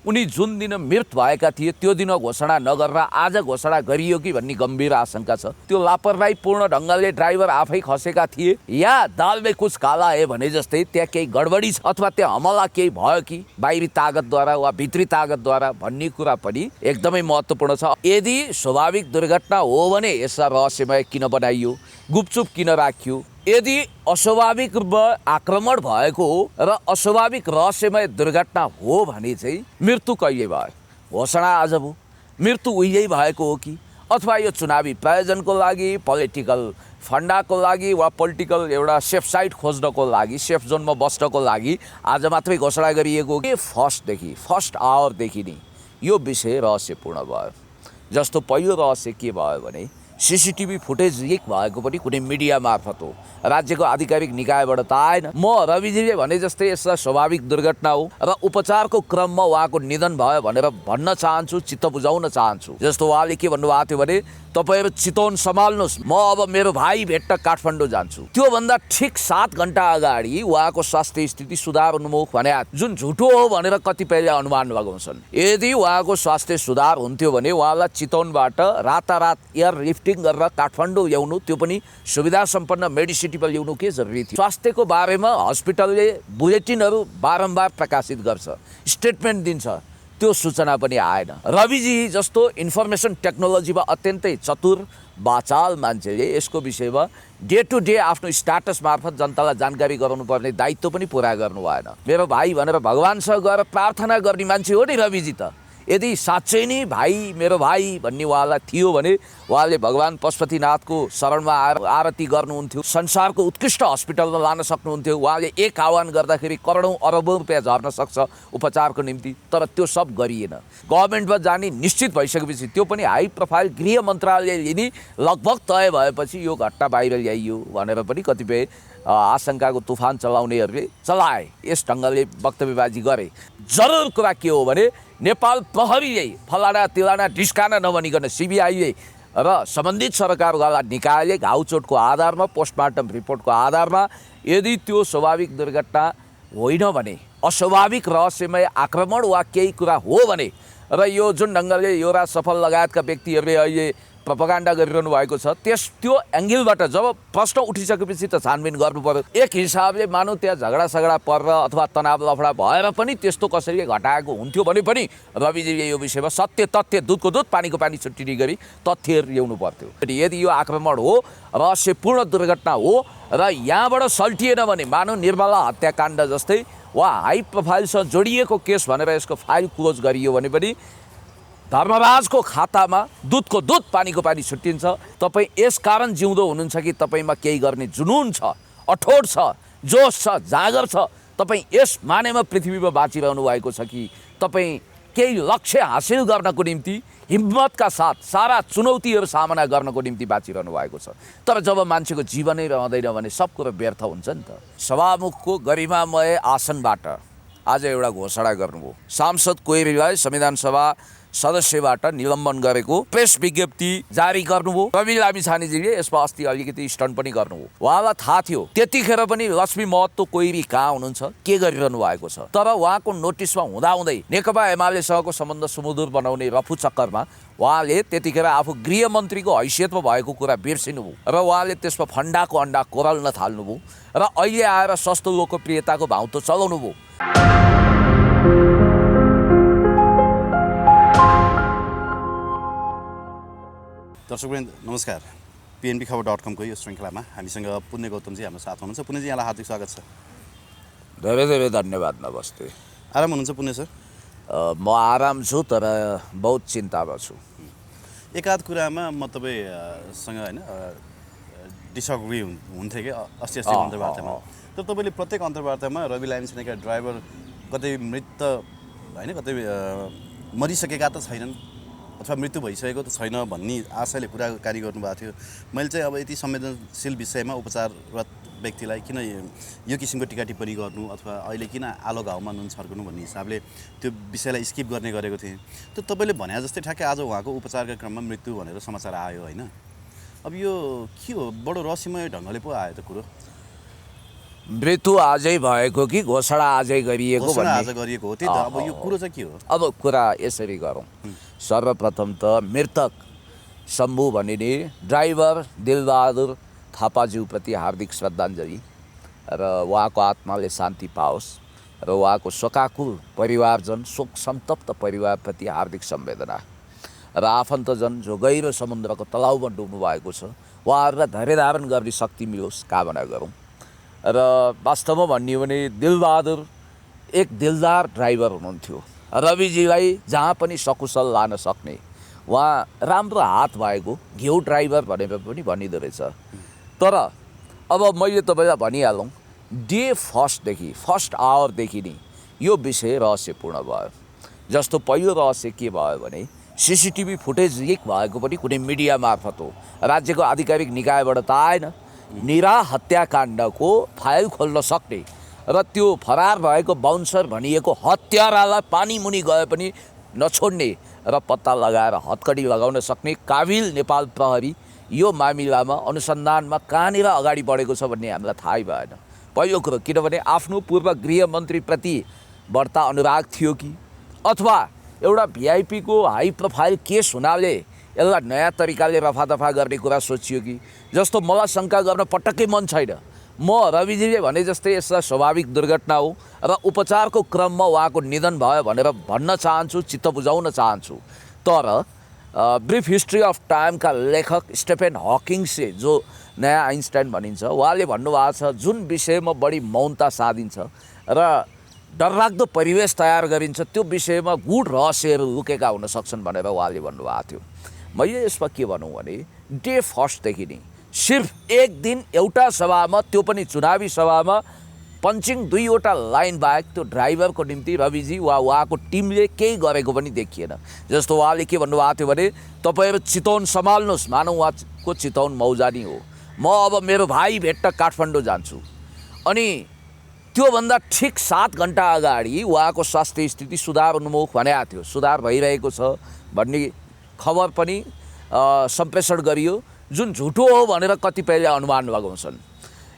उनी जुन दिन मृत भएका थिए त्यो दिन घोषणा नगरेर आज घोषणा गरियो कि भन्ने गम्भीर आशंका छ। त्यो लापरवाहीपूर्ण ढङ्गले ड्राइभर आफै खसेका थिए या दाल में कुछ काला है भने जस्तै त्यहाँ केही गडबडी छ अथवा त्यहाँ हमला केही भयो कि बाहिरी तागतद्वारा वा भित्री तागतद्वारा भन्ने कुरा पनि एकदमै महत्त्वपूर्ण छ। यदि स्वाभाविक दुर्घटना हो भने यसलाई रहस्यमय किन बनाइयो, गुपचुप किन राखियो? यदि अस्वाभाविक रूपमा आक्रमण भएको हो र अस्वाभाविक रहस्यमय दुर्घटना हो भने चाहिँ मृत्यु कहिले भयो? घोषणा आज भयो, मृत्यु उहिल्यै भएको हो कि अथवा यो चुनावी प्रयोजनको लागि, पोलिटिकल फन्डाको लागि वा पोलिटिकल एउटा सेफ साइड खोज्नको लागि, सेफ जोनमा बस्नको लागि आज मात्रै घोषणा गरिएको हो कि फर्स्ट आवरदेखि नै यो विषय रहस्यपूर्ण भयो। जस्तो पहिलो रहस्य के भयो भने सीसीटीभी फुटेज लिक भएको पनि कुनै मिडिया मार्फत हो, राज्यको आधिकारिक निकायबाट त आएन। म रविजीले भने जस्तै यसलाई स्वाभाविक दुर्घटना हो र उपचारको क्रममा उहाँको निधन भयो भनेर भन्न चाहन्छु, चित्त बुझाउन चाहन्छु। जस्तो उहाँले के भन्नुभएको थियो भने तपाईहरु चितवन सम्हाल्नुहोस्, म अब मेरो भाइ भेट्न काठमाडौँ जान्छु। त्योभन्दा ठिक 7 घण्टा अगाडि उहाँको स्वास्थ्य स्थिति सुधार उन्मुख भने जुन झुटो हो भनेर कतिपयले अनुमान लगाउँछन्। यदि उहाँको स्वास्थ्य सुधार हुन्थ्यो भने उहाँलाई चितवनबाट रातारात एयर लिफ्टिङ गरेर काठमाडौँ ल्याउनु, त्यो पनि सुविधा सम्पन्न मेडिसिटीमा ल्याउनु के जरुरी थियो? स्वास्थ्यको बारेमा हस्पिटलले बुलेटिनहरू बारम्बार प्रकाशित गर्छ, स्टेटमेन्ट दिन्छ, त्यो सूचना पनि आएन। रविजी जस्तो इन्फर्मेसन टेक्नोलोजीमा अत्यन्तै चतुर बाचाल मान्छेले यसको विषयमा डे टु डे आफ्नो स्ट्याटस मार्फत जनतालाई जानकारी गराउनु पर्ने दायित्व पनि पुरा गर्नु भएन। मेरो भाइ भनेर भगवानसँग गएर प्रार्थना गर्ने मान्छे हो नि रविजी त। यदि साँच्चै नै भाइ मेरो भाइ भन्ने उहाँलाई थियो भने उहाँले भगवान पशुपतिनाथको शरणमा आएर आरती गर्नुहुन्थ्यो, संसारको उत्कृष्ट हस्पिटलमा लान सक्नुहुन्थ्यो। उहाँले एक आह्वान गर्दाखेरि करोडौँ अरबौँ रुपियाँ झर्न सक्छ उपचारको निम्ति, तर त्यो सब गरिएन। गभर्मेन्टमा जाने निश्चित भइसकेपछि, त्यो पनि हाई प्रोफाइल गृह मन्त्रालयले नि लगभग तय भएपछि यो घटना बाहिर ल्याइयो भनेर पनि कतिपय आशंकाको तुफान चलाउनेहरूले चलाए, यस ढङ्गले वक्तव्यबाजी गरे। जरुर कुरा के हो भने नेपाल प्रहरीले फलाना तिलाना ढिस्काना नभनिकन सिबिआईले र सम्बन्धित सरकारवाला निकायले घाउचोटको आधारमा, पोस्टमार्टम रिपोर्टको आधारमा यदि त्यो स्वाभाविक दुर्घटना होइन भने, अस्वाभाविक रहस्यमय आक्रमण वा केही कुरा हो भने, र यो जुन ढङ्गले योरा सफल लगायतका व्यक्तिहरूले अहिले प्रोपागान्डा गरिरहनु भएको छ, त्यो एङ्गलबाट जब प्रश्न उठिसकेपछि त छानबिन गर्नु पर्यो। एक हिसाबले मानौ त्यहाँ झगडा परेर अथवा तनाव लफडा भएर पनि त्यस्तो कसैले घटाएको हुन्थ्यो भने पनि रविजीले यो विषयमा सत्य तथ्य, दुधको दुध पानीको पानी छुट्टिने गरी तथ्यहरू ल्याउनु पर्थ्यो। यदि यो आक्रमण हो, रहस्यपूर्ण दुर्घटना हो र यहाँबाट सल्टिएन भने, मानौ निर्मला हत्याकाण्ड जस्तै वा हाई प्रोफाइलसँग जोडिएको केस भनेर यसको फाइल क्लोज गरियो भने पनि धर्मराजको खातामा दुधको दुध पानीको पानी छुट्टिन्छ। तपाईँ यस कारण जिउँदो हुनुहुन्छ कि तपाईँमा केही गर्ने जुनून छ, अठोट छ, जोस छ, जागर छ। तपाईँ यस मानेमा पृथ्वीमा बाँचिरहनु भएको छ कि तपाईँ केही लक्ष्य हासिल गर्नको निम्ति हिम्मतका साथ सारा चुनौतीहरू सामना गर्नको निम्ति बाँचिरहनु भएको छ। तर जब मान्छेको जीवनै रहँदैन भने सब कुरो व्यर्थ हुन्छ नि त। सभामुखको गरिमामय आसनबाट आज एउटा घोषणा गर्नुभयो। सांसद कोइरीलाई संविधान सभा सदस्यबाट निलम्बन गरेको प्रेस विज्ञप्ति जारी गर्नुभयो। रवि लामिछानेजीले यसमा अस्ति अलिकति स्टन्ट पनि गर्नुभयो। उहाँलाई थाहा थियो त्यतिखेर पनि लक्ष्मी महतो कोइरी कहाँ हुनुहुन्छ, के गरिरहनु भएको छ। तर उहाँको नोटिसमा हुँदाहुँदै नेकपा एमालेसँगको सम्बन्ध सुमधुर बनाउने रफू चक्करमा उहाँले त्यतिखेर आफू गृहमन्त्रीको हैसियतमा भएको कुरा बिर्सिनुभयो र उहाँले त्यसमा फन्डाको अन्डा कोरल्न थाल्नुभयो र अहिले आएर सस्तो लोकप्रियताको भाउतो चलाउनु भयो। दर्शकवृन्द नमस्कार, PNB खबर.com को यो श्रृङ्खलामा हामीसँग पुण्य गौतमजी हाम्रो साथ हुनुहुन्छ। पुण्यजी, यहाँलाई हार्दिक स्वागत छ। धेरै धेरै धन्यवाद। नमस्ते। आराम हुनुहुन्छ पुण्य सर? म आराम छु, तर बहुत चिन्तामा छु। एकाध कुरामा म तपाईँसँग होइन डिसअग्री हुन्थ्यो कि अस्ति अन्तर्वार्तामा। तर तपाईँले प्रत्येक अन्तर्वार्तामा रवि लामिछानेका ड्राइभर कतै मृत होइन, कतै मरिसकेका त छैनन् अथवा मृत्यु भइसकेको त छैन भन्ने आशाले कुराकानी गर्नुभएको थियो। मैले चाहिँ अब यति संवेदनशील विषयमा उपचाररत व्यक्तिलाई किन यो किसिमको टिका टिप्पणी गर्नु अथवा अहिले किन आलो घाउमा नुन छर्कनु भन्ने हिसाबले त्यो विषयलाई स्किप गर्ने गरेको थिएँ। त तपाईँले भने जस्तै ठ्याक्कै आज उहाँको उपचारका क्रममा मृत्यु भनेर समाचार आयो होइन। अब यो के हो, बडो रहस्यमय ढङ्गले पो आयो त कुरो। मृत्यु आजै भएको कि घोषणा आजै गरिएको घोषणा आज भन्ने गरिएको हो त्यही त अब यो कुरो चाहिँ के हो अब कुरा यसरी गरौँ। सर्वप्रथम त मृतक शम्भु भनिने ड्राइभर दिलबहादुर थापाज्यूप्रति हार्दिक श्रद्धाञ्जली र उहाँको आत्माले शान्ति पाओस् र उहाँको शोकाकुल परिवारजन शोक सन्तप्त परिवारप्रति हार्दिक सम्वेदना र आफन्तजन जो गहिरो समुद्रको तलाउमा डुब्नु भएको छ उहाँहरूलाई धैर्य धारण गर्ने शक्ति मिलोस् कामना गरौँ। र वास्तवमा भन्ने हो भने दिलबहादुर एक दिलदार ड्राइभर हुनुहुन्थ्यो। रविजीलाई जहाँ पनि सकुशल लान सक्ने उहाँ राम्रो हात भएको घिउ ड्राइभर भनेर पनि भनिँदो रहेछ। तर अब मैले तपाईँलाई भनिहालौँ डे फर्स्टदेखि फर्स्ट आवरदेखि नै यो विषय रहस्यपूर्ण भयो। जस्तो पहिलो रहस्य के भयो भने सिसिटिभी फुटेज लिक भएको पनि कुनै मिडिया मार्फत हो, राज्यको आधिकारिक निकायबाट त आएन। निरा हत्याकाण्डको फाइल खोल्न सक्ने र त्यो फरार भएको बाउन्सर भनिएको हत्यारालाई पानी मुनि गए पनि नछोड्ने र पत्ता लगाएर हतकडी लगाउन सक्ने काबिल नेपाल प्रहरी यो मामिलामा अनुसन्धानमा कहाँनिर अगाडि बढेको छ भन्ने हामीलाई थाहै भएन। पहिलो कुरो किनभने आफ्नो पूर्व गृहमन्त्रीप्रति बढ्ता अनुराग थियो कि अथवा एउटा भिआइपीको हाई प्रोफाइल केस हुनाले यसलाई नयाँ तरिकाले रफादफा गर्ने कुरा सोचियो कि जस्तो मलाई शङ्का गर्न पटक्कै मन छैन। म रविजीले भने जस्तै यसलाई स्वाभाविक दुर्घटना हो र उपचारको क्रममा उहाँको निधन भयो भनेर भन्न चाहन्छु, चित्त बुझाउन चाहन्छु। तर ब्रिफ हिस्ट्री अफ टाइमका लेखक स्टेफेन हकिङ्सले जो नयाँ आइन्स्टाइन भनिन्छ उहाँले भन्नुभएको छ जुन विषयमा बढी मौनता साधिन्छ र डरलाग्दो परिवेश तयार गरिन्छ त्यो विषयमा गूढ रहस्यहरू लुकेका हुन सक्छन् भनेर उहाँले भन्नुभएको थियो। मैले यसमा के भनौँ भने डे फर्स्टदेखि नै सिर्फ एक दिन एउटा सभामा त्यो पनि चुनावी सभामा पञ्चिङ 2वटा लाइन बाहेक त्यो ड्राइभरको निम्ति रविजी वा उहाँको टिमले केही गरेको पनि देखिएन। जस्तो उहाँले के भन्नुभएको थियो भने तपाईँहरू चितवन सम्हाल्नुहोस्, मानौँ उहाँको चितवन मौजानी हो, म अब मेरो भाइ भेट्न काठमाडौँ जान्छु। अनि त्योभन्दा ठिक 7 घन्टा अगाडि उहाँको स्वास्थ्य स्थिति सुधार उन्मुख भनेको थियो, सुधार भइरहेको छ भन्ने खबर पनि सम्प्रेषण गरियो जुन झुटो हो भनेर कतिपयले अनुमान लगाउँछन्।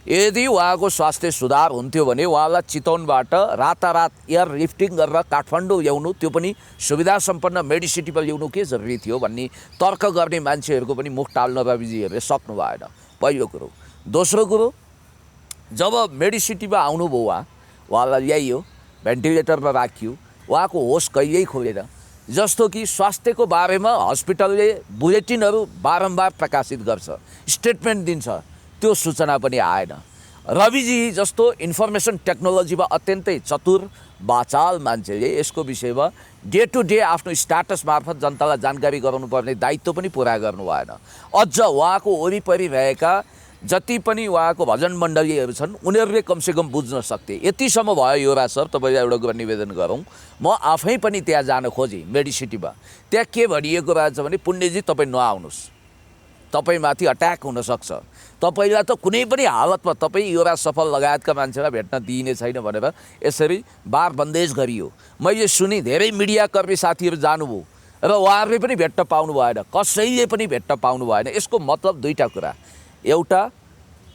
यदि उहाँको स्वास्थ्य सुधार हुन्थ्यो भने उहाँलाई चितवनबाट रातारात एयर लिफ्टिङ गरेर काठमाडौँ ल्याउनु, त्यो पनि सुविधा सम्पन्न मेडिसिटीमा ल्याउनु के जरुरी थियो भन्ने तर्क गर्ने मान्छेहरूको पनि मुख टाल्न रविजीहरूले सक्नु भएन। पहिलो कुरो। दोस्रो कुरो, जब मेडिसिटीमा आउनुभयो उहाँलाई ल्याइयो, भेन्टिलेटरमा राखियो, उहाँको होस कहिल्यै खोलेन। जस्तो कि स्वास्थ्यको बारेमा हस्पिटलले बुलेटिनहरू बारम्बार प्रकाशित गर्छ, स्टेटमेन्ट दिन्छ, त्यो सूचना पनि आएन। रविजी जस्तो इन्फर्मेसन टेक्नोलोजीमा अत्यन्तै चतुर बाचाल मान्छेले यसको विषयमा डे टु डे आफ्नो स्ट्याटस मार्फत जनतालाई जानकारी गराउनुपर्ने दायित्व पनि पुरा गर्नु भएन। अझ उहाँको वरिपरि रहेका जति पनि उहाँको भजन मण्डलीहरू छन् उनीहरूले कमसेकम बुझ्न सक्थे। यतिसम्म भयो युवराज सर, तपाईँलाई एउटा कुरा निवेदन गरौँ, म आफै पनि त्यहाँ जान खोजेँ मेडिसिटीमा। त्यहाँ के भनिएको रहेछ भने पुण्यजी तपाईँ नआउनुहोस्, तपाईँमाथि अट्याक हुनसक्छ, तपाईँलाई त कुनै पनि हालतमा तपाईँ युवराज सफल लगायतका मान्छेलाई भेट्न दिइने छैन भनेर यसरी बार बन्देज गरियो। मैले सुने धेरै मिडियाकर्मी साथीहरू जानुभयो र उहाँहरूले पनि भेट्न पाउनु भएन, कसैले पनि भेट्न पाउनु भएन। यसको मतलब दुईवटा कुरा। एउटा,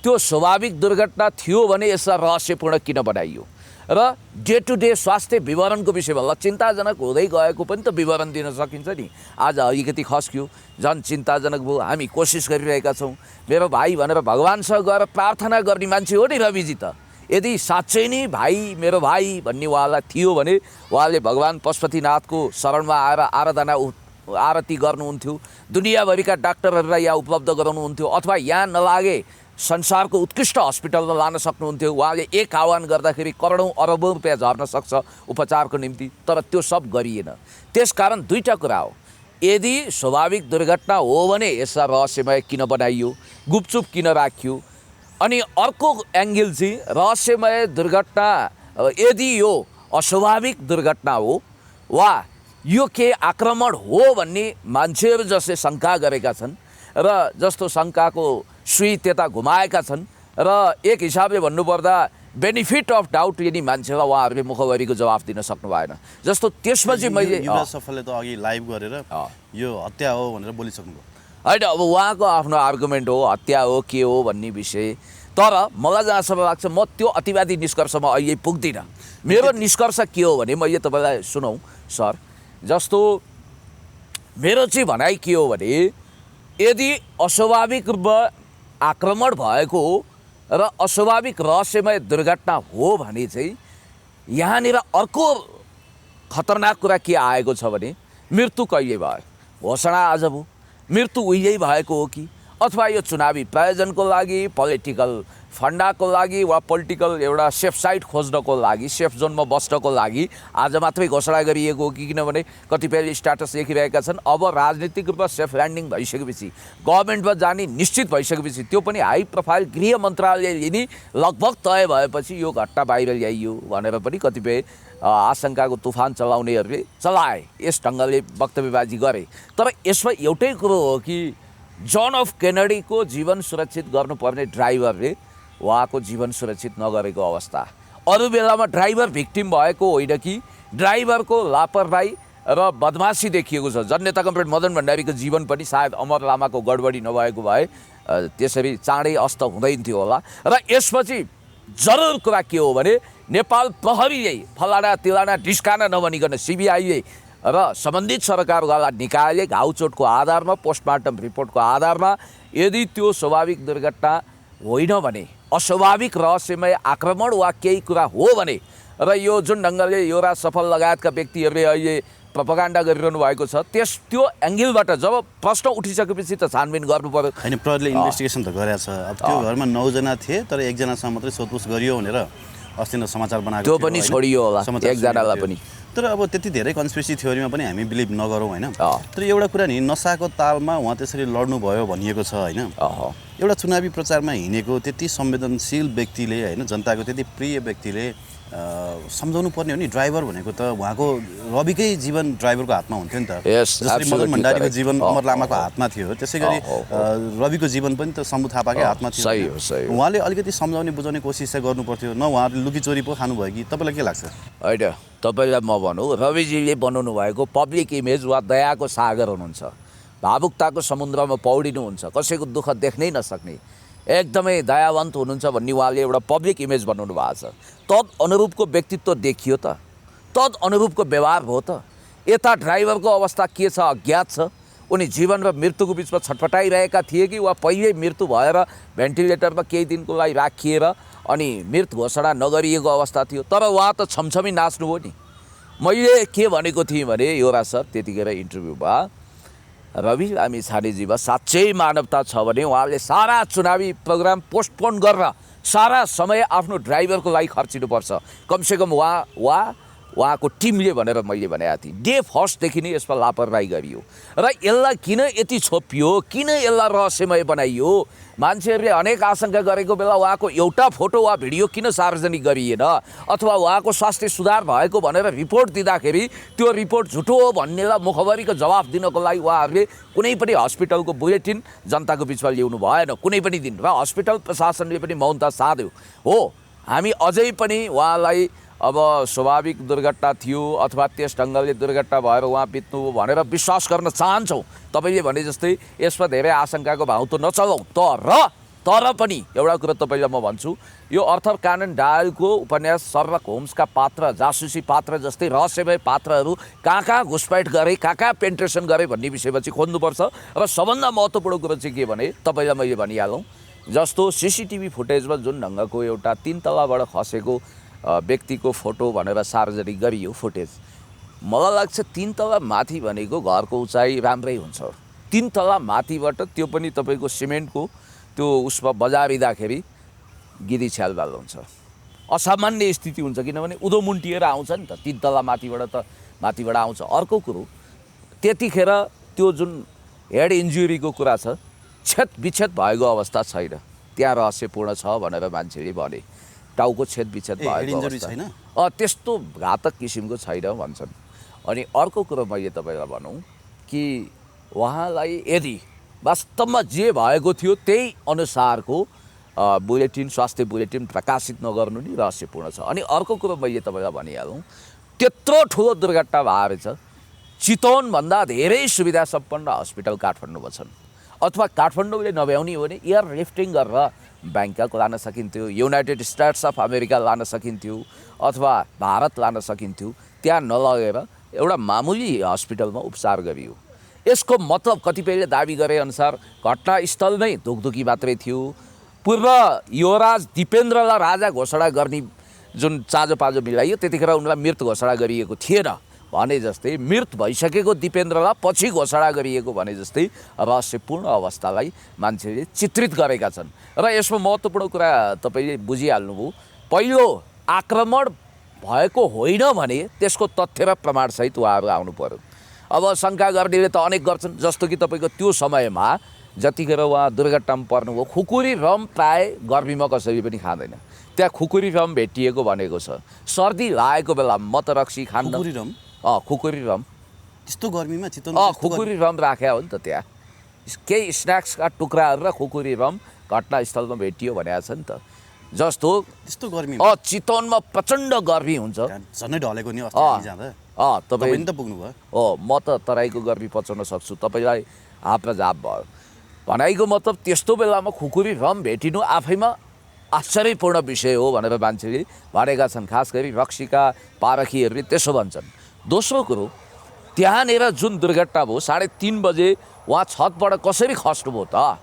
त्यो स्वाभाविक दुर्घटना थियो भने यसलाई रहस्यपूर्ण किन बनाइयो, र डे टु डे स्वास्थ्य विवरणको विषयमा ल चिन्ताजनक हुँदै गएको पनि त विवरण दिन सकिन्छ नि। आज अलिकति खस्क्यो, झन् चिन्ताजनक भयो, हामी कोसिस गरिरहेका छौँ। मेरो भाइ भनेर भगवान्सँग गएर प्रार्थना गर्ने मान्छे हो नि रविजी त। यदि साँच्चै नै भाइ मेरो भाइ भन्ने उहाँलाई थियो भने उहाँले भगवान् पशुपतिनाथको शरणमा आएर आरती गर्नुहुन्थ्यो, दुनियाँभरिका डाक्टरहरूलाई यहाँ उपलब्ध गराउनुहुन्थ्यो, अथवा यहाँ नलागे संसारको उत्कृष्ट हस्पिटलमा लान सक्नुहुन्थ्यो। उहाँले एक आह्वान गर्दाखेरि करोडौँ अरबौँ रुपियाँ झर्न सक्छ उपचारको निम्ति, तर त्यो सब गरिएन। त्यसकारण दुईवटा कुरा हो, यदि स्वाभाविक दुर्घटना हो भने यसलाई रहस्यमय किन बनाइयो, गुपचुप किन राखियो। अनि अर्को एङ्गल चाहिँ रहस्यमय दुर्घटना यदि यो अस्वाभाविक दुर्घटना हो वा यो के आक्रमण हो भन्ने मान्छेहरू जसले शङ्का गरेका छन् र जस्तो शङ्काको सुई त्यता घुमाएका छन्, र एक हिसाबले भन्नुपर्दा बेनिफिट अफ डाउट यदि मान्छेलाई उहाँहरूले मुखभरिको जवाफ दिन सक्नु भएन। जस्तो त्यसमा चाहिँ मैले युवराज सफलले त अघि लाइभ गरेर यो हत्या हो भनेर बोलिसक्नुभयो। होइन, अब उहाँको आफ्नो आर्गुमेन्ट हो, हत्या हो के हो भन्ने विषय। तर मलाई जहाँसम्म लाग्छ म त्यो अतिवादी निष्कर्षमा अहिले पुग्दिनँ। मेरो निष्कर्ष के हो भने मैले तपाईँलाई सुनौँ सर, जस्तो मेरो चाहिँ भनाइ के हो भने यदि अस्वाभाविक रूपमा आक्रमण भएको र अस्वाभाविक रहस्यमय दुर्घटना हो भने चाहिँ यहाँनिर अर्को खतरनाक कुरा के आएको छ भने मृत्यु कहिले भयो, घोषणा आज भयो, मृत्यु उहिल्यै भएको हो कि अथवा यो चुनावी प्रयोजनको लागि, पोलिटिकल फन्डाको लागि वा पोलिटिकल एउटा सेफ साइड खोज्नको लागि, सेफ जोनमा बस्नको लागि आज मात्रै घोषणा गरिएको हो कि? किनभने कतिपयले स्ट्याटस लेखिरहेका छन् अब राजनीतिक रूपमा सेफ ल्यान्डिङ भइसकेपछि, गभर्मेन्टमा जाने निश्चित भइसकेपछि, त्यो पनि हाई प्रोफाइल गृह मन्त्रालयले नि लगभग तय भएपछि यो घटना बाहिर ल्याइयो भनेर पनि कतिपय आशंकाको तुफान चलाउनेहरूले चलाए, यस ढङ्गले वक्तव्यबाजी गरे। तर यसमा एउटै कुरो हो कि जन एफ केनेडीको जीवन सुरक्षित गर्नुपर्ने ड्राइभरले उहाँको जीवन सुरक्षित नगरेको अवस्था, अरू बेलामा ड्राइभर भिक्टिम भएको होइन कि ड्राइभरको लापरवाही र बदमासी देखिएको छ। जननेता कमरेड मदन भण्डारीको जीवन पनि सायद अमर लामाको गडबडी नभएको भए त्यसरी चाँडै अस्त हुँदैन थियो होला। र यसपछि जरुर कुरा के हो भने नेपाल प्रहरीले फलाना तिलाना ढिस्काना नभनिकन सिबिआईले र सम्बन्धित सरकारवाला निकायले घाउचोटको आधारमा, पोस्टमार्टम रिपोर्टको आधारमा यदि त्यो स्वाभाविक दुर्घटना होइन भने, अस्वाभाविक रहस्यमय आक्रमण वा केही कुरा हो भने, र यो जुन ढङ्गले योरा सफल लगायतका व्यक्तिहरूले अहिले प्रोपागान्डा गरिरहनु भएको छ त्यो एङ्गलबाट जब प्रश्न उठिसकेपछि त छानबिन गर्नु पर्यो। होइन, प्रहरीले इन्भेस्टिगेसन त गरेको छ। अब त्यो घरमा 9 जना थिए तर एकजनासँग मात्रै सोधपुछ गरियो भनेर अस्ति नै समाचार बनाएको त्यो पनि छोडियो होला एकजनालाई पनि। तर अब त्यति धेरै कन्स्पिरेसी थ्योरीमा पनि हामी बिलिभ नगरौँ होइन। तर एउटा कुरा नि, नसाको तालमा उहाँ त्यसरी लड्नुभयो भनिएको छ होइन। एउटा चुनावी प्रचारमा हिँडेको त्यति संवेदनशील व्यक्तिले होइन, जनताको त्यति प्रिय व्यक्तिले सम्झाउनु पर्ने हो नि, ड्राइभर भनेको त उहाँको रविकै जीवन ड्राइभरको हातमा हुन्थ्यो नि त। जसरी मदन भण्डारीको जीवन अमर लामाको हातमा थियो, त्यसै गरी रविको जीवन पनि त शम्भु थापाकै हातमा थियो। उहाँले अलिकति सम्झाउने बुझाउने कोसिस चाहिँ गर्नु पर्थ्यो, न उहाँले लुकीचोरी पो खानुभयो कि? तपाईँलाई के लाग्छ? होइन, तपाईँलाई म भनौँ, रविजीले बनाउनु भएको पब्लिक इमेज वा दयाको सागर हुनुहुन्छ, भावुकताको समुद्रमा पौडिनुहुन्छ, कसैको दुःख देख्नै नसक्ने, एकदमै दयावन्त हुनुहुन्छ भन्ने उहाँले एउटा पब्लिक इमेज बनाउनु भएको छ। तद अनुरूपको व्यक्तित्व देखियो त, तद अनुरूपको व्यवहार भयो त। यता ड्राइभरको अवस्था के छ अज्ञात छ, उनी जीवन र मृत्युको बिचमा छटपटाइरहेका थिए कि वा पहिल्यै मृत्यु भएर भेन्टिलेटरमा केही दिनको लागि राखिएर अनि मृत घोषणा नगरिएको अवस्था थियो। तर उहाँ त छमछमी नाच्नुभयो नि। मैले के भनेको थिएँ भने योरा सर त्यतिखेर इन्टरभ्यूमा, रवि लामी छानेजीमा साँच्चै मानवता छ भने उहाँले सारा चुनावी प्रोग्राम पोस्टपोन गरेर सारा समय आफ्नो ड्राइभरको लागि खर्चिनुपर्छ, कमसेकम उहाँको टिमले भनेर मैले भनेको थिएँ। डे फर्स्टदेखि नै यसमा लापरवाही गरियो र यसलाई किन यति छोपियो, किन यसलाई रहस्यमय बनाइयो? मान्छेहरूले अनेक आशंका गरेको बेला उहाँको एउटा फोटो वा भिडियो किन सार्वजनिक गरिएन? अथवा उहाँको स्वास्थ्य सुधार भएको भनेर रिपोर्ट दिँदाखेरि त्यो रिपोर्ट झुटो हो भन्नेलाई मुखभरिको जवाफ दिनको लागि उहाँहरूले कुनै पनि हस्पिटलको बुलेटिन जनताको बिचमा ल्याउनु भएन कुनै पनि दिन, र हस्पिटल प्रशासनले पनि मौनता साध्यो। हो, हामी अझै पनि उहाँलाई अब स्वाभाविक दुर्घटना थियो अथवा त्यस ढङ्गले दुर्घटना भएर उहाँ बित्नु भनेर विश्वास गर्न चाहन्छौँ। तपाईँले भने जस्तै यसमा धेरै आशंकाको भाव त नचलाउँ, तर पनि एउटा कुरा तपाईँलाई म भन्छु, यो अर्थर कानन डायलको उपन्यास सर्लक होम्सका पात्र, जासुसी पात्र जस्तै रहस्यमय पात्रहरू कहाँ घुसपैठ गरे, कहाँ पेन्ट्रेसन गरे भन्ने विषयमा चाहिँ खोज्नुपर्छ। र सबभन्दा महत्त्वपूर्ण कुरो चाहिँ के भने तपाईँलाई मैले भनिहालौँ, जस्तो सिसिटिभी फुटेजमा जुन ढङ्गको एउटा 3 तलाबाट खसेको व्यक्तिको फोटो भनेर सार्वजनिक गरियो फुटेज, मलाई लाग्छ 3 तला माथि भनेको घरको उचाइ राम्रै हुन्छ। 3 तला माथिबाट त्यो पनि तपाईँको सिमेन्टको त्यो उसमा बजारिँदाखेरि गिरी छ्यालबाल हुन्छ, असामान्य स्थिति हुन्छ। किनभने उदोमुन्टिएर आउँछ नि त, 3 तला माथिबाट आउँछ। अर्को कुरो, त्यतिखेर त्यो जुन हेड इन्जुरीको कुरा छ, छेदविच्छेद भएको अवस्था छैन, त्यहाँ रहस्यपूर्ण छ भनेर मान्छेले भने। टाउको छेदविच्छेद भएको अवस्था त्यस्तो घातक किसिमको छैन भन्छन्। अनि अर्को कुरो मैले तपाईँलाई भनौँ कि उहाँलाई यदि वास्तवमा जे भएको थियो त्यही अनुसारको बुलेटिन, स्वास्थ्य बुलेटिन प्रकाशित नगर्नु नि रहस्यपूर्ण छ। अनि अर्को कुरो मैले तपाईँलाई भनिहालौँ, त्यत्रो ठुलो दुर्घटना भएर छ, चितवनभन्दा धेरै सुविधा सम्पन्न हस्पिटल काठमाडौँमा छन्, अथवा काठमाडौँले नभ्याउने हो भने एयर लिफ्टिङ गरेर ब्याङ्कक लान सकिन्थ्यो, युनाइटेड स्टेट्स अफ अमेरिका लान सकिन्थ्यो अथवा भारत लान सकिन्थ्यो। त्यहाँ नलगेर एउटा मामुली हस्पिटलमा उपचार गरियो। यसको मतलब कतिपयले दाबी गरे अनुसार घटनास्थल नै धुकधुकी मात्रै थियो। पूर्व युवराज दिपेन्द्रलाई राजा घोषणा गर्ने जुन चाँजोपाँजो मिलाइयो त्यतिखेर उनलाई मृत घोषणा गरिएको थिएन भने जस्तै मृत भइसकेको दिपेन्द्रलाई पछि घोषणा गरिएको भने जस्तै रहस्यपूर्ण अवस्थालाई मान्छेले चित्रित गरेका छन्। र यसमा महत्त्वपूर्ण कुरा तपाईँले बुझिहाल्नुभयो, पहिलो आक्रमण भएको होइन भने त्यसको तथ्य र प्रमाणसहित उहाँहरू आउनु पर्यो। अब शङ्का गर्नेले त अनेक गर्छन्, जस्तो कि तपाईँको त्यो समयमा जतिखेर उहाँ दुर्घटनामा पर्नुभयो खुकुरी रम प्राय गर्मीमा कसैले पनि खाँदैन। त्यहाँ खुकुरी रम भेटिएको भनेको छ। सर्दी लागेको बेला म त रक्सी खान्न। खुकुरी रम? खुकुरी रम त्यस्तो गर्मीमा चितवन? खुकुरी रम राख्या हो नि त। त्यहाँ केही स्न्याक्सका टुक्राहरू र खुकुरी रम घटनास्थलमा भेटियो भनेको छ नि त। जस्तो त्यस्तो गर्मी चितवनमा प्रचण्ड गर्मी हुन्छ, झन्डै ढलेको नि अस्ति जाँदा तपाईँ त पुग्नुभयो। म त तराईको गर्मी पचाउन सक्छु, तपाईँलाई हाप र झाप भयो। भनाइको मतलब त्यस्तो बेलामा खुकुरी रम भेटिनु आफैमा आश्चर्यपूर्ण विषय हो भनेर मान्छेले भनेका छन्। खास गरी रक्सीका पारखीहरूले त्यसो भन्छन्। दोस्रो कुरो, त्यहाँनिर जुन दुर्घटना भयो 3:30 बजे उहाँ छतबाट कसरी खस्नुभयो त?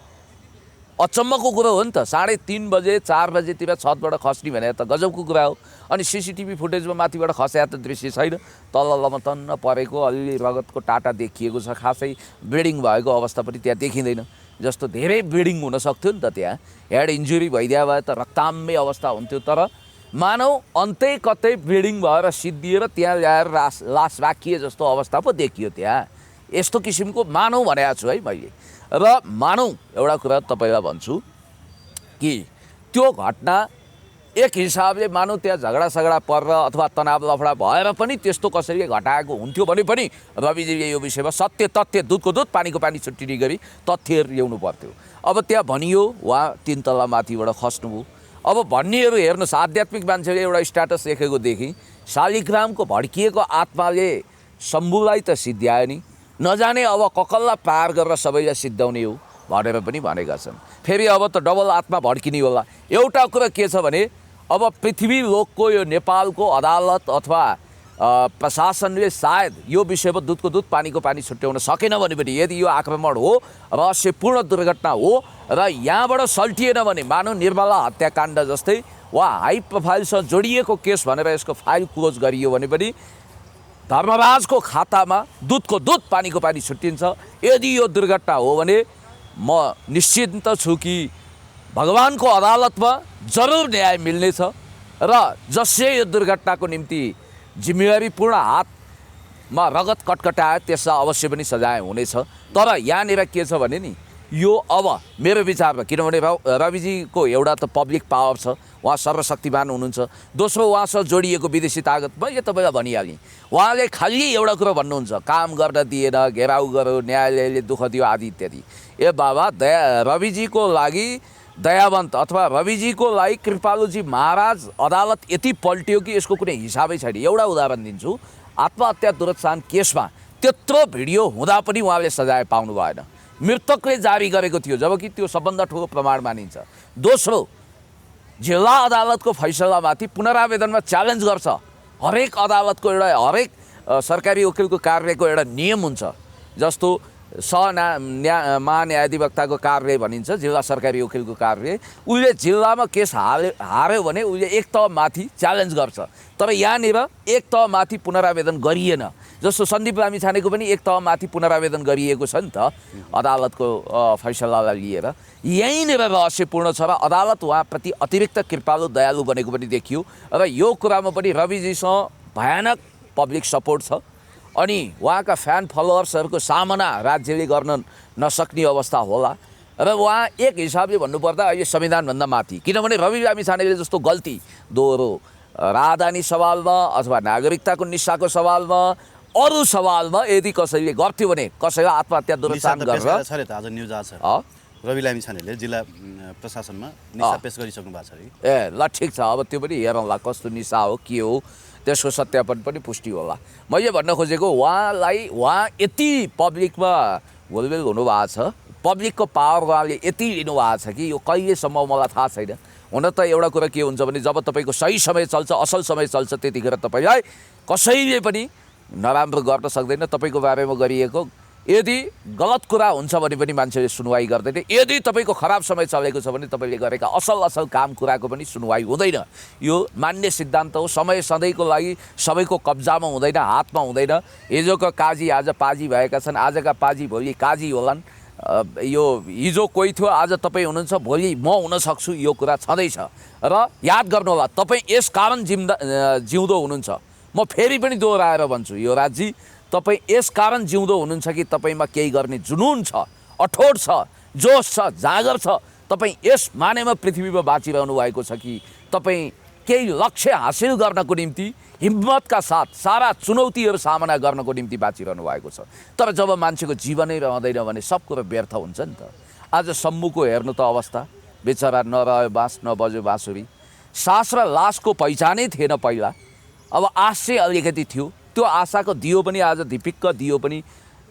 अचम्मको कुरो हो नि त। 3:30 बजे 4 बजेतिर छतबाट खस्ने भने त गजबको कुरा हो। अनि सिसिटिभी फुटेजमा माथिबाट खस्या त दृश्य छैन। तल लमतन्न परेको अलिअलि रगतको टाटा देखिएको छ। खासै ब्लिडिङ भएको अवस्था पनि त्यहाँ देखिँदैन। जस्तो धेरै ब्लिडिङ हुन सक्थ्यो नि त। त्यहाँ हेड इन्जुरी भइदिया भए त रक्ताम्य अवस्था हुन्थ्यो। तर मानौ अन्तै कतै ब्लिडिङ भएर सिद्धिएर त्यहाँ ल्याएर लास राखिए जस्तो अवस्था पो देखियो त्यहाँ। यस्तो किसिमको मानौ भनेको छु है मैले। र मानौ एउटा कुरा तपाईँलाई भन्छु कि त्यो घटना एक हिसाबले मानौ त्यहाँ झगडा परेर अथवा तनाव लफडा भएर पनि त्यस्तो कसैले घटाएको हुन्थ्यो भने पनि रविजीले यो विषयमा सत्य तथ्य दुधको दुध पानीको पानी छुट्टिने गरी तथ्यहरू ल्याउनु पर्थ्यो। अब त्यहाँ भनियो उहाँ 3 तला माथिबाट खस्नुभयो। अब भन्नेहरू हेर्नुहोस्, आध्यात्मिक मान्छेले एउटा स्ट्याटस लेखेको देखि शालिग्रामको भड्किएको आत्माले शम्भुलाई त सिद्ध्यायो नि, नजाने अब ककल्ला पार गरेर सबैलाई सिद्धाउने हो भनेर पनि भनेका छन्। फेरि अब त डबल आत्मा भड्किने होला। एउटा कुरा के छ भने अब पृथ्वी लोकको यो नेपालको अदालत अथवा प्रशासनले सायद यो विषयमा दुधको दुध पानीको पानी छुट्याउन सकेन भने पनि यदि यो आक्रमण हो, रहस्यपूर्ण दुर्घटना हो र यहाँबाट सल्टिएन भने मानव निर्मला हत्याकाण्ड जस्तै वा हाई प्रोफाइलसँग जोडिएको केस भनेर यसको फाइल क्लोज गरियो भने पनि धर्मराजको खातामा दुधको दुध पानीको पानी छुट्टिन्छ। यदि यो दुर्घटना हो भने म निश्चित छु कि भगवानको अदालतमा जरुर न्याय मिल्नेछ र जसले यो दुर्घटनाको निम्ति जिम्मेवारीपूर्ण हातमा रगत कटकटायो त्यसलाई अवश्य पनि सजाय हुनेछ। तर यहाँनिर के छ भने नि यो अब मेरो विचारमा, किनभने रविजीको एउटा त पब्लिक पावर छ, उहाँ सर्वशक्तिमान हुनुहुन्छ। दोस्रो उहाँसँग जोडिएको विदेशी तागत मैले तपाईँलाई भनिहालेँ। उहाँले खालि एउटा कुरो भन्नुहुन्छ, काम गर्न दिएन, घेराउ गर्यो, न्यायालयले दुःख दियो आदि इत्यादि। ए बाबा, रविजीको लागि दयावन्त अथवा रविजीको लागि कृपालुजी महाराज अदालत यति पल्टियो कि यसको कुनै हिसाबै छैन। एउटा उदाहरण दिन्छु, आत्महत्या दुरत्सान केसमा त्यत्रो भिडियो हुँदा पनि उहाँले सजाय पाउनु भएन। मृतकले जारी गरेको थियो, जबकि त्यो सबभन्दा ठुलो प्रमाण मानिन्छ। दोस्रो, जिल्ला अदालतको फैसलामाथि पुनरावेदनमा च्यालेन्ज गर्छ। हरेक अदालतको एउटा हरेक सरकारी वकिलको कार्यको एउटा नियम हुन्छ। जस्तो महान्यायाधिवक्ताको कार्य भनिन्छ, जिल्ला सरकारी वकिलको कार्य। उसले जिल्लामा केस हार्यो भने उसले एक तह माथि च्यालेन्ज गर्छ। तर यहाँनिर एक तह माथि पुनरावेदन गरिएन। जस्तो सन्दीप लामिछानेको पनि एक तह माथि पुनरावेदन गरिएको छ नि त अदालतको फैसलालाई लिएर। यहीँनिर रहस्यपूर्ण छ र अदालत उहाँप्रति अतिरिक्त कृपालु दयालु बनेको पनि देखियो। र यो कुरामा पनि रविजीसँग भयानक पब्लिक सपोर्ट छ। अनि उहाँका फ्यान फलोवर्सहरूको सामना राज्यले गर्न नसक्ने अवस्था होला। र उहाँ एक हिसाबले भन्नुपर्दा अहिले संविधानभन्दा माथि, किनभने रवि लामिछानेले जस्तो गल्ती दोहोरो राजधानी सवालमा अथवा नागरिकताको निशाको सवालमा अरू सवालमा यदि कसैले गर्थ्यो भने कसैलाई आत्महत्या दुरत्सान गरेर छ त आज न्युज आछ रवि लामिछानेले जिल्ला प्रशासनमा निशा पेश गरिसक्नु भएको छ अरे। ए ल ठिक छ, अब त्यो पनि हेरौँला कस्तो निशा हो के हो, त्यसको सत्यापन पनि पुष्टि होला। मैले भन्न खोजेको उहाँ यति पब्लिकमा घोलमेल हुनुभएको छ, पब्लिकको पावर उहाँले यति लिनुभएको छ कि यो कहिलेसम्म मलाई थाहा छैन। हुन त एउटा कुरा के हुन्छ भने जब तपाईँको सही समय चल्छ, असल समय चल्छ, त्यतिखेर तपाईँलाई कसैले पनि नराम्रो गर्न सक्दैन। तपाईँको बारेमा गरिएको यदि गलत कुरा हुन्छ भने पनि मान्छेले सुनवाई गर्दैन। यदि तपाईँको खराब समय चलेको छ भने तपाईँले गरेका असल काम कुराको पनि सुनवाई हुँदैन। यो मान्य सिद्धान्त हो। समय सधैँको लागि सबैको कब्जामा हुँदैन, हातमा हुँदैन। हिजोको काजी आज पाजी भएका छन्, आजका पाजी भोलि काजी होलान्। यो हिजो कोही थियो, आज तपाईँ हुनुहुन्छ, भोलि म हुनसक्छु, यो कुरा छँदैछ। र याद गर्नुहोला, तपाईँ यस कारण जिउँदो हुनुहुन्छ। म फेरि पनि दोहोऱ्याएर भन्छु, यो राज्य तपाईँ यस कारण जिउँदो हुनुहुन्छ कि तपाईँमा केही गर्ने जुनून छ, अठोट छ, जोस छ, जाँगर छ। तपाईँ यस मानेमा पृथ्वीमा बाँचिरहनु भएको छ कि तपाईँ केही लक्ष्य हासिल गर्नको निम्ति हिम्मतका साथ सारा चुनौतीहरू सामना गर्नको निम्ति बाँचिरहनु भएको छ। तर जब मान्छेको जीवनै रहँदैन भने सब कुरो व्यर्थ हुन्छ नि त। आज सम्मुको हेर्नु त अवस्था, बेचारा नरह्यो बाँस, नबज्यो बाँसुरी। सास र लासको पहिचानै थिएन पहिला, अब आश चाहिँ अलिकति थियो। त्यो आशाको दियो पनि आज धिपिक्क दियो पनि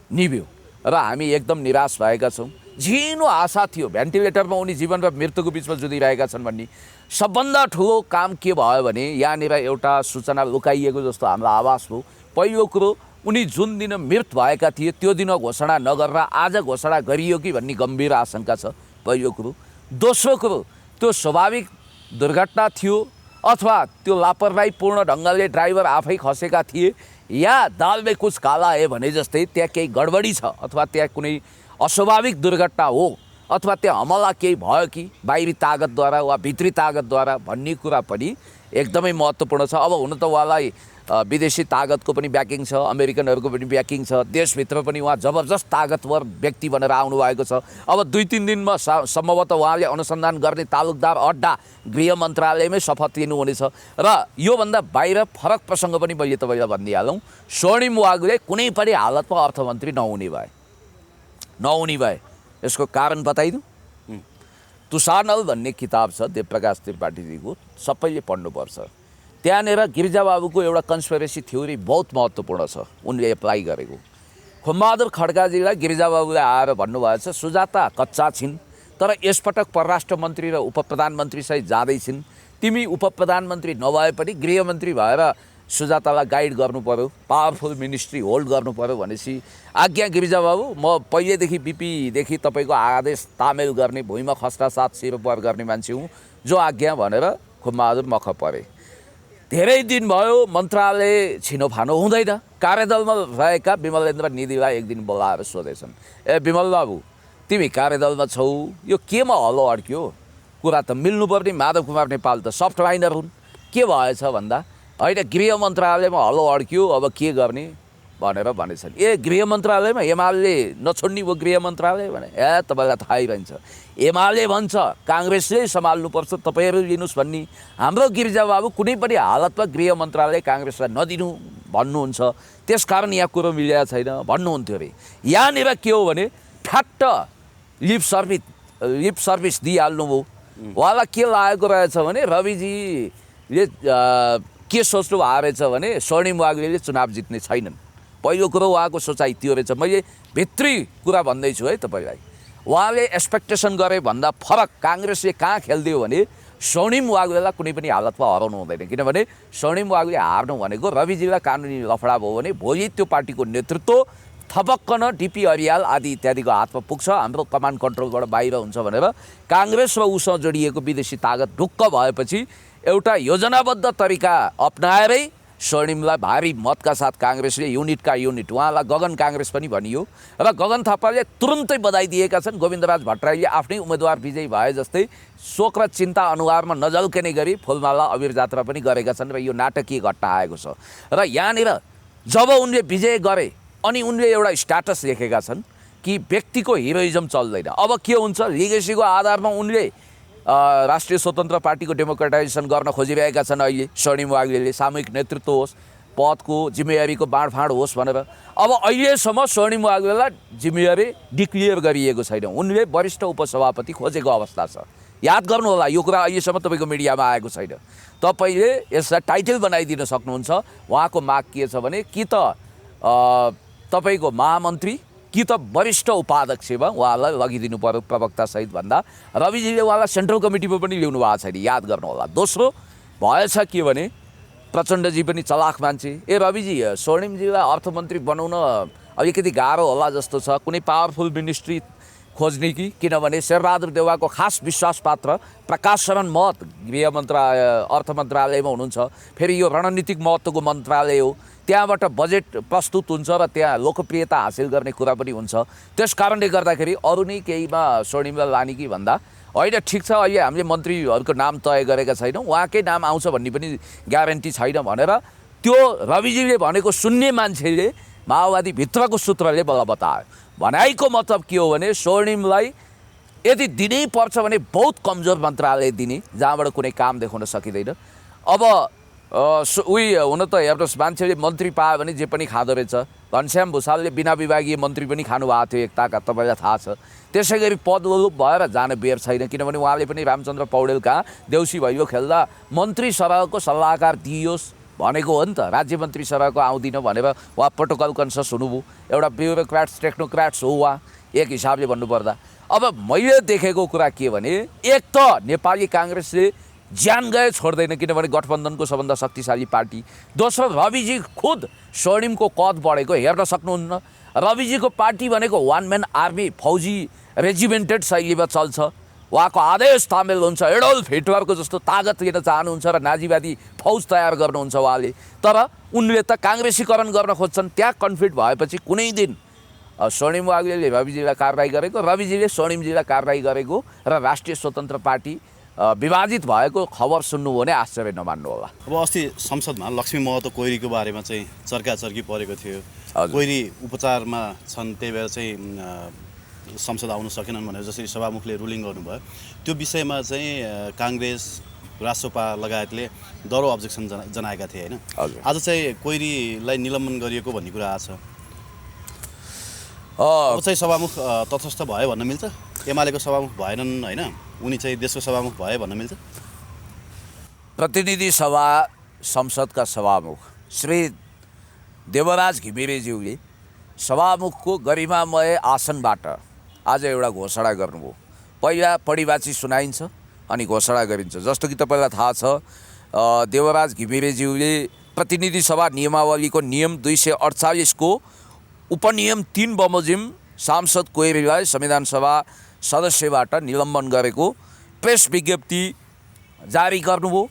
निभ्यो र हामी एकदम निराश भएका छौँ। झिनो आशा थियो, भेन्टिलेटरमा उनी जीवन र मृत्युको बिचमा जुधिरहेका छन् भन्ने। सबभन्दा ठुलो काम के भयो भने यहाँनिर एउटा सूचना लुकाइएको जस्तो हाम्रो आवाज हो। पहिलो कुरो, उनी जुन दिन मृत भएका थिए त्यो दिन घोषणा नगरेर आज घोषणा गरियो कि भन्ने गम्भीर आशंका छ, पहिलो कुरो। दोस्रो कुरो, त्यो स्वाभाविक दुर्घटना थियो अथवा त्यो लापरवाहीपूर्ण ढङ्गले ड्राइभर आफै खसेका थिए, या दाल में कुछ काला है भने जस्तै त्यहाँ केही गडबडी छ, अथवा त्यहाँ कुनै अस्वाभाविक दुर्घटना हो, अथवा त्यहाँ हमला केही भयो कि बाहिरी तागतद्वारा वा भित्री तागतद्वारा भन्ने कुरा पनि एकदमै महत्त्वपूर्ण छ। अब हुन त उहाँलाई विदेशी तागतको पनि ब्याकिङ छ, अमेरिकनहरूको पनि ब्याकिङ छ, देशभित्र पनि उहाँ जबरजस्त तागतवर व्यक्ति भनेर आउनुभएको छ। अब 2-3 दिनमा सम्भवतः उहाँले अनुसन्धान गर्ने तालुकदार अड्डा गृह मन्त्रालयमै शपथ लिनुहुनेछ। र योभन्दा बाहिर फरक प्रसङ्ग पनि मैले तपाईँलाई भनिदिइहालौँ, स्वर्णिम वाग्ले कुनै पनि हालतमा अर्थमन्त्री नहुने भए। यसको कारण बताइदिउँ? तुसानल भन्ने किताब छ देवप्रकाश त्रिपाठीजीको, सबैले पढ्नुपर्छ। त्यहाँनिर गिरिजाबाबुको एउटा कन्स्पिरेसी थ्योरी बहुत महत्त्वपूर्ण छ, उनले एप्लाई गरेको। खुमबहादुर खड्काजीलाई गिरिजाबाबुले आएर भन्नुभएको छ, सुजाता कच्चा छिन् तर यसपटक परराष्ट्र मन्त्री र उपप्रधानमन्त्री सहित जाँदैछिन्, तिमी उपप्रधानमन्त्री नभए पनि गृहमन्त्री भएर सुजातालाई गाइड गर्नु पर्यो, पावरफुल मिनिस्ट्री होल्ड गर्नु पर्यो भनेपछि आज्ञा गिरिजाबाबु, म पहिलेदेखि बिपीदेखि तपाईँको आदेश तामेल गर्ने, भुइँमा खस्रा साथ सिरोपर गर्ने मान्छे हुँ, जो आज्ञा भनेर खुमबहादुर मख परे। धेरै दिन भयो मन्त्रालय छिनोफानो हुँदैन। कार्यदलमा रहेका विमलेन्द्र निधिलाई एक दिन बोलाएर सोधेछन्, ए विमल बाबु, तिमी कार्यदलमा छौ, यो केमा हलो अड्क्यो? कुरा त मिल्नुपर्ने। माधव कुमार नेपाल त सफ्ट लाइनर हुन्, के भएछ भन्दा होइन गृह मन्त्रालयमा हलो अड्क्यो, अब के गर्ने भनेर भनेछन्। ए गृह मन्त्रालयमा एमाले नछोड्ने भयो गृह मन्त्रालय भने, ए तपाईँलाई थाहै रहन्छ, एमाले भन्छ काङ्ग्रेसले सम्हाल्नुपर्छ, तपाईँहरू लिनुहोस् भन्ने। हाम्रो गिरिजाबाबु कुनै पनि हालतमा गृह मन्त्रालय काङ्ग्रेसलाई नदिनु भन्नुहुन्छ, त्यसकारण यहाँ कुरो मिलेको छैन भन्नुहुन्थ्यो अरे। यहाँनिर के हो भने ठ्याट्ट लिप सर्भिस दिइहाल्नुभयो। उहाँलाई के लागेको रहेछ भने रविजीले के सोच्नु भएको रहेछ भने स्वर्णिम वाग्लेले चुनाव जित्ने छैनन्। पहिलो कुरो उहाँको सोचाइ त्यो रहेछ। मैले भित्री कुरा भन्दैछु है तपाईँलाई, उहाँले एक्सपेक्टेसन गरे भन्दा फरक काङ्ग्रेसले कहाँ खेलिदियो भने स्वर्णिम वाग्लेलाई कुनै पनि हालतमा हराउनु हुँदैन। किनभने स्वर्णिम वाग्ले हार्नु भनेको रविजीलाई कानुनी लफडा भयो भने भोलि त्यो पार्टीको नेतृत्व थपक्कन डिपी अरियाल आदि इत्यादिको हातमा पुग्छ, हाम्रो कमान्ड कन्ट्रोलबाट बाहिर हुन्छ भनेर काङ्ग्रेस र उसँग जोडिएको विदेशी तागत ढुक्क भएपछि एउटा योजनाबद्ध तरिका अपनाएरै स्वर्णिमलाई भारी मतका साथ काङ्ग्रेसले युनिटका युनिट, उहाँलाई गगन काङ्ग्रेस पनि भनियो र गगन थापाले तुरुन्तै बधाई दिएका छन्। गोविन्दराज भट्टराईले आफ्नै उम्मेदवार विजयी भए जस्तै शोक र चिन्ता अनुहारमा नझल्कने गरी फुलमाला अबिर जात्रा पनि गरेका छन् र यो नाटकीय घटना आएको छ। र यहाँनिर जब उनले विजय गरे अनि उनले एउटा स्ट्याटस लेखेका छन् कि व्यक्तिको हिरोइजम चल्दैन। अब के हुन्छ, लिगेसीको आधारमा उनले राष्ट्रिय स्वतन्त्र पार्टीको डेमोक्रेटाइजेसन गर्न खोजिरहेका छन्। अहिले स्वर्णिम वाग्लेले सामूहिक नेतृत्व होस्, पदको जिम्मेवारीको बाँडफाँड होस् भनेर। अब अहिलेसम्म स्वर्णिम वाग्लेलाई जिम्मेवारी डिक्लियर गरिएको छैन, उनले वरिष्ठ उपसभापति खोजेको अवस्था छ। याद गर्नुहोला, यो कुरा अहिलेसम्म तपाईँको मिडियामा आएको छैन। तपाईँले यसलाई टाइटल बनाइदिन सक्नुहुन्छ। उहाँको माग के छ भने कि त तपाईँको महामन्त्री कि त वरिष्ठ उपाध्यक्षमा उहाँलाई लगिदिनु पर्यो प्रवक्तासहित भन्दा रविजीले उहाँलाई सेन्ट्रल कमिटीमा पनि ल्याउनु भएको छैन, याद गर्नुहोला। दोस्रो भएछ के भने प्रचण्डजी पनि चलाख मान्छे, रविजी स्वर्णिमजीलाई अर्थमन्त्री बनाउन अलिकति गाह्रो होला जस्तो छ, कुनै पावरफुल मिनिस्ट्री खोज्ने कि, किनभने शेरबहादुर देउवाको खास विश्वास पात्र प्रकाश शरण महत गृह मन्त्रालय अर्थ मन्त्रालयमा हुनुहुन्छ, फेरि यो रणनीतिक महत्त्वको मन्त्रालय हो, त्यहाँबाट बजेट प्रस्तुत हुन्छ र त्यहाँ लोकप्रियता हासिल गर्ने कुरा पनि हुन्छ। त्यस कारणले गर्दाखेरि अरू नै केहीमा स्वर्णिमलाई लाने कि भन्दा होइन, ठिक छ अहिले हामीले मन्त्रीहरूको नाम तय गरेका छैनौँ, उहाँकै नाम आउँछ भन्ने पनि ग्यारेन्टी छैन भनेर त्यो रविजीले भनेको सुन्ने मान्छेले माओवादी भित्रको सूत्रले बल्ल बतायो। भनाइको मतलब के हो भने स्वर्णिमलाई यदि दिनै पर्छ भने बहुत कमजोर मन्त्रालय दिने, जहाँबाट कुनै काम देखाउन सकिँदैन। अब हुन त हेर्नुहोस्, मान्छेले मन्त्री पायो भने जे पनि खाँदो रहेछ। घनश्याम भूषालले बिना विभागीय मन्त्री पनि खानुभएको थियो एकताका, तपाईँलाई थाहा छ। त्यसै गरी पदलोलुप भएर जान बेर छैन, किनभने उहाँले पनि रामचन्द्र पौडेल कहाँ देउसी भैलो खेल्दा मन्त्री सरहको सल्लाहकार दिइयोस् भनेको हो नि त, राज्य मन्त्री सरहको आउँदिन भनेर उहाँ प्रोटोकल कन्सियस हुनुभयो। एउटा ब्युरोक्राट्स टेक्नोक्राट्स हो उहाँ एक हिसाबले भन्नुपर्दा। अब मैले देखेको कुरा के भने, एक त नेपाली काङ्ग्रेसले ज्यान गए छोड्दैन, किनभने गठबन्धनको सबभन्दा शक्तिशाली पार्टी। दोस्रो रविजी खुद स्वर्णिमको कद बढेको हेर्न सक्नुहुन्न। रविजीको पार्टी भनेको वान म्यान आर्मी, फौजी रेजिमेन्टेड शैलीमा चल्छ, उहाँको आदेश तामेल हुन्छ, एडोल्फ हिटलरको जस्तो तागत लिन चाहनुहुन्छ र नाजीवादी फौज तयार गर्नुहुन्छ उहाँले। तर उनले त काङ्ग्रेसीकरण गर्न खोज्छन्। त्यहाँ कन्फ्लिक्ट भएपछि कुनै दिन स्वर्णिम वाग्लेले रविजीलाई कारवाही गरेको, रविजीले स्वर्णिमजीलाई कारवाही गरेको र राष्ट्रिय स्वतन्त्र पार्टी विभाजित भएको खबर सुन्नु भने आश्चर्य नमान्नु होला। अब अस्ति संसदमा लक्ष्मी महतो कोइरीको बारेमा चाहिँ चर्काचर्की परेको थियो। कोइरी उपचारमा छन्, त्यही भएर चाहिँ संसद आउन सकेनन् भनेर जसरी सभामुखले रुलिङ गर्नुभयो, त्यो विषयमा चाहिँ काङ्ग्रेस रासोपा लगायतले दरो अब्जेक्सन जनाएका थिए होइन। आज चाहिँ कोइरीलाई निलम्बन गरिएको भन्ने कुरा आएको छ। अब चाहिँ सभामुख तटस्थ भयो भन्न मिल्छ? एमालेको सभामुख भएनन् होइन, उनी चाहिँ देशको सभामुख भए भन्न मिल्छ? प्रतिनिधि सभा संसदका सभामुख श्री देवराज घिमिरेज्यूले सभामुखको गरिमामय आसनबाट आज एउटा घोषणा गर्नुभयो। पहिला पढिवाची सुनाइन्छ अनि घोषणा गरिन्छ। जस्तो कि तपाईँलाई थाहा छ, देवराज घिमिरेज्यूले प्रतिनिधि सभा नियमावलीको नियम 248 को उपनियम 3 बमोजिम सांसद कोइरीलाई संविधान सभा सदस्यबाट निलम्बन गरेको प्रेस विज्ञप्ति जारी गर्नुभयो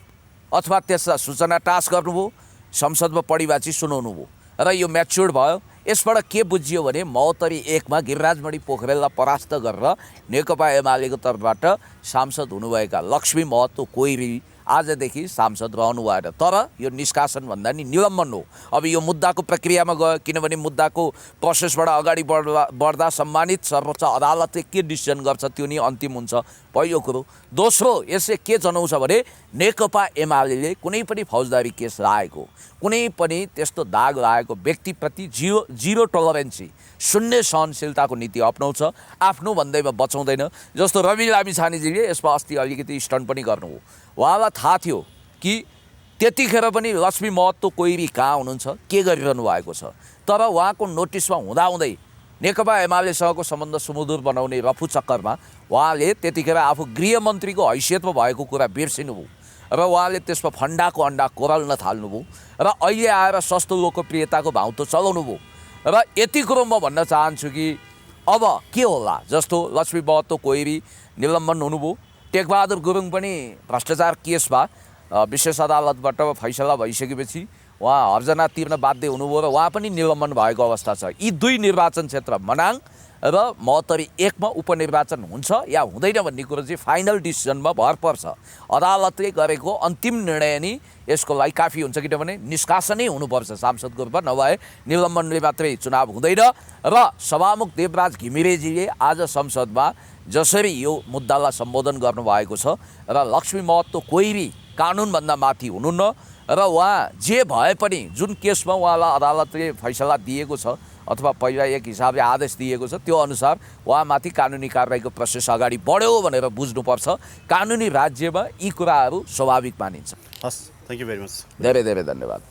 अथवा त्यसलाई सूचना टास गर्नुभयो, संसदमा पढिवाची सुनाउनु भयो र यो म्याच्योर्ड भयो। यसबाट के बुझियो भने महोत्तरी 1 मा गिरिराजमणि पोखरेललाई परास्त गरेर नेकपा एमालेको तर्फबाट सांसद हुनुभएका लक्ष्मी महतो कोइरी आजदेखि सांसद रहनु भएन। तर यो निष्कासन भन्दा नि निलम्बन हो। अब यो मुद्दाको प्रक्रियामा गयो, किनभने मुद्दाको प्रोसेसबाट अगाडि बढ्दा सम्मानित सर्वोच्च अदालतले के डिसिजन गर्छ त्यो नि अन्तिम हुन्छ, पहिलो कुरो। दोस्रो, यसले के जनाउँछ भने नेकपा एमाले कुनै पनि फौजदारी केस लागेको, कुनै पनि त्यस्तो दाग लागेको व्यक्तिप्रति जिरो टलरेन्सी, शून्य सहनशीलताको नीति अप्नाउँछ, आफ्नो भन्दैमा बचाउँदैन। जस्तो रवि लामिछानेजीले यसमा अस्ति अलिकति स्टन्ट पनि गर्नुभयो। उहाँलाई थाहा थियो कि त्यतिखेर पनि लक्ष्मी महतो कोइरी कहाँ हुनुहुन्छ, के गरिरहनु भएको छ। तर उहाँको नोटिसमा हुँदाहुँदै नेकपा एमालेसँगको सम्बन्ध सुमधुर बनाउने रफू चक्करमा उहाँले त्यतिखेर आफू गृहमन्त्रीको हैसियतमा भएको कुरा बिर्सिनुभयो र उहाँले त्यसमा फन्डाको अन्डा कोराल्न थाल्नुभयो र अहिले आएर सस्तो लोकप्रियताको भाउतो चलाउनु भयो। र यति कुरो म भन्न चाहन्छु कि अब के होला, जस्तो लक्ष्मी महतो कोइरी निलम्बन हुनुभयो, टेकबहादुर गुरुङ पनि भ्रष्टाचार केसमा विशेष अदालतबाट फैसला भइसकेपछि उहाँ हर्जना तिर्न बाध्य हुनुभयो र उहाँ पनि निलम्बन भएको अवस्था छ। यी दुई निर्वाचन क्षेत्र मनाङ र महोत्तरी 1 मा उपनिर्वाचन हुन्छ या हुँदैन भन्ने कुरो चाहिँ फाइनल डिसिजनमा भर पर्छ। अदालतले गरेको अन्तिम निर्णय नै यसको लागि काफी हुन्छ, किनभने निष्कासनै हुनुपर्छ सांसदको रूपमा, नभए निलम्बनले मात्रै चुनाव हुँदैन। र सभामुख देवराज घिमिरेजीले आज संसदमा जसरी यो मुद्दालाई सम्बोधन गर्नुभएको छ र लक्ष्मी महतो कोइरी कानुनभन्दा माथि हुनुहुन्न र उहाँ जे भए पनि जुन केसमा उहाँलाई अदालतले फैसला दिएको छ अथवा पहिला एक हिसाबले आदेश दिएको छ त्यो अनुसार उहाँमाथि कानुनी कारबाहीको प्रोसेस अगाडि बढ्यो भनेर बुझ्नुपर्छ। कानुनी राज्यमा यी कुराहरू स्वाभाविक मानिन्छ। हस्, थ्याङ्क यू भेरी मच। धेरै धेरै धन्यवाद।